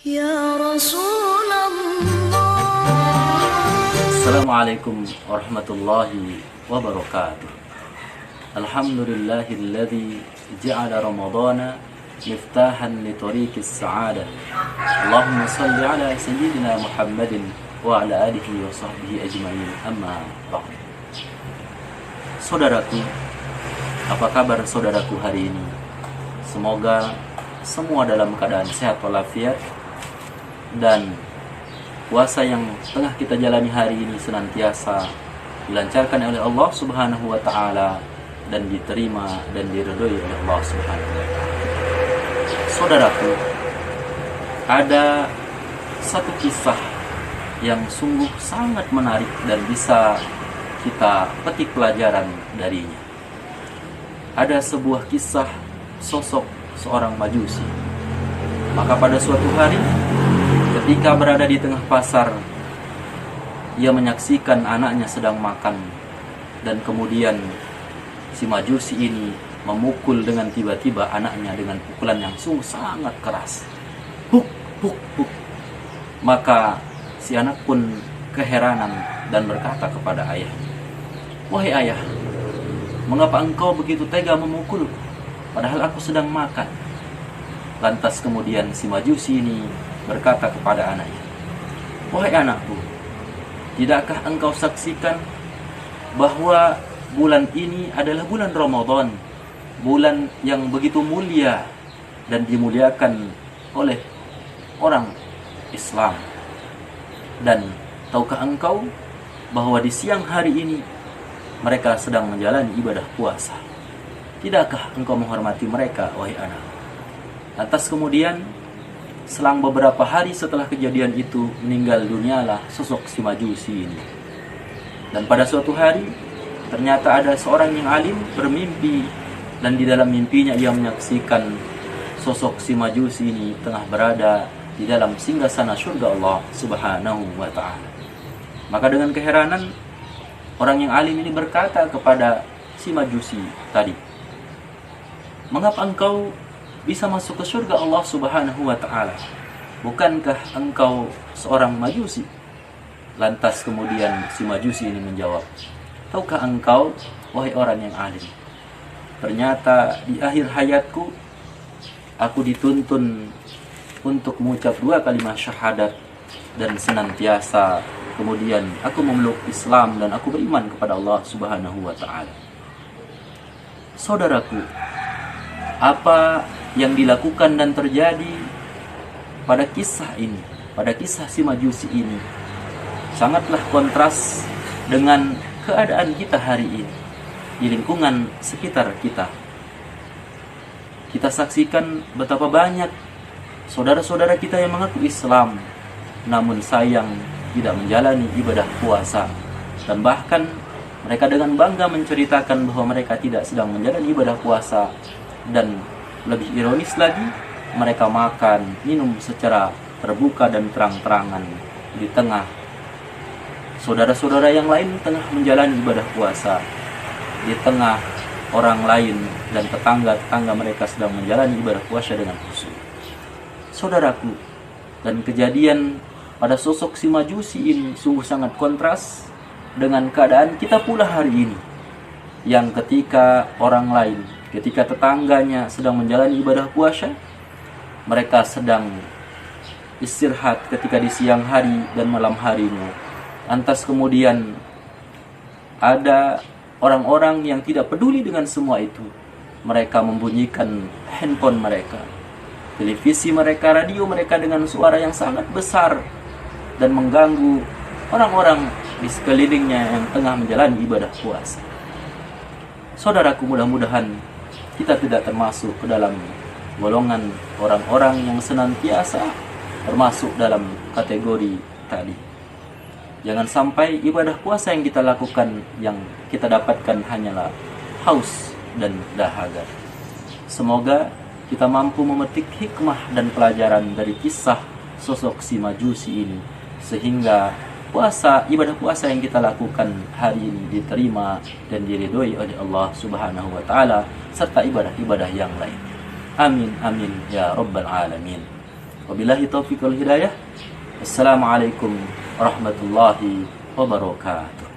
Ya Rasulullah. Assalamualaikum warahmatullahi wabarakatuh. Alhamdulillahilladzi ja'ala ramadana miftahan li tariqis sa'adah. Allahumma salli ala sayyidina Muhammadin wa ala alihi wa sahbihi ajma'in. Amma ba'd. Saudaraku, apa kabar saudaraku hari ini? Semoga semua dalam keadaan sehat walafiat dan puasa yang tengah kita jalani hari ini senantiasa dilancarkan oleh Allah Subhanahu wa taala dan diterima dan diridhoi oleh Allah Subhanahu wa taala. Saudaraku, ada satu kisah yang sungguh sangat menarik dan bisa kita petik pelajaran darinya. Ada sebuah kisah sosok seorang majusi. Maka pada suatu hari ketika berada di tengah pasar, ia menyaksikan anaknya sedang makan, dan kemudian si majusi ini memukul dengan tiba-tiba anaknya dengan pukulan yang sungguh sangat keras. Puk, puk, puk. Maka si anak pun keheranan dan berkata kepada ayahnya, "Wahai ayah, mengapa engkau begitu tega memukulku, padahal aku sedang makan?" Lantas kemudian si majusi ini berkata kepada anaknya, "Wahai anakku, tidakkah engkau saksikan bahwa bulan ini adalah bulan Ramadan, bulan yang begitu mulia dan dimuliakan oleh orang Islam? Dan tahukah engkau bahwa di siang hari ini mereka sedang menjalani ibadah puasa? Tidakkah engkau menghormati mereka, wahai anak?" Lantas kemudian selang beberapa hari setelah kejadian itu, meninggal dunialah sosok si majusi ini. Dan pada suatu hari ternyata ada seorang yang alim bermimpi, dan di dalam mimpinya ia menyaksikan sosok si majusi ini tengah berada di dalam singgasana surga Allah Subhanahu wa taala. Maka dengan keheranan orang yang alim ini berkata kepada si majusi tadi, "Mengapa engkau bisa masuk ke surga Allah Subhanahu wa taala? Bukankah engkau seorang majusi?" Lantas kemudian si majusi ini menjawab, "Tahukah engkau, wahai orang yang alim, ternyata di akhir hayatku aku dituntun untuk mengucap 2 kalimat syahadat dan senantiasa kemudian aku memeluk Islam dan aku beriman kepada Allah Subhanahu wa taala." Saudaraku, apa yang dilakukan dan terjadi pada kisah ini, pada kisah si majusi ini, sangatlah kontras dengan keadaan kita hari ini di lingkungan sekitar kita. Kita saksikan betapa banyak saudara-saudara kita yang mengaku Islam, namun sayang tidak menjalani ibadah puasa, dan bahkan mereka dengan bangga menceritakan bahwa mereka tidak sedang menjalani ibadah puasa. Dan lebih ironis lagi, mereka makan, minum secara terbuka dan terang-terangan di tengah saudara-saudara yang lain tengah menjalani ibadah puasa, di tengah orang lain dan tetangga-tetangga mereka sedang menjalani ibadah puasa dengan khusyuk. Saudaraku, dan kejadian pada sosok si majusi ini sungguh sangat kontras dengan keadaan kita pula hari ini, yang ketika orang lain, ketika tetangganya sedang menjalani ibadah puasa, mereka sedang istirahat ketika di siang hari dan malam harinya. Lantas kemudian ada orang-orang yang tidak peduli dengan semua itu. Mereka membunyikan handphone mereka, televisi mereka, radio mereka dengan suara yang sangat besar dan mengganggu orang-orang di sekelilingnya yang tengah menjalani ibadah puasa. Saudaraku, mudah-mudahan kita tidak termasuk ke dalam golongan orang-orang yang senantiasa termasuk dalam kategori tadi. Jangan sampai ibadah puasa yang kita lakukan, yang kita dapatkan hanyalah haus dan dahaga. Semoga kita mampu memetik hikmah dan pelajaran dari kisah sosok si majusi ini, sehingga ibadah puasa yang kita lakukan hari ini diterima dan diridhoi oleh Allah Subhanahu wa taala, serta ibadah-ibadah yang lain. Amin amin ya rabbal alamin. Wabillahi taufiq wal hidayah. Assalamualaikum warahmatullahi wabarakatuh.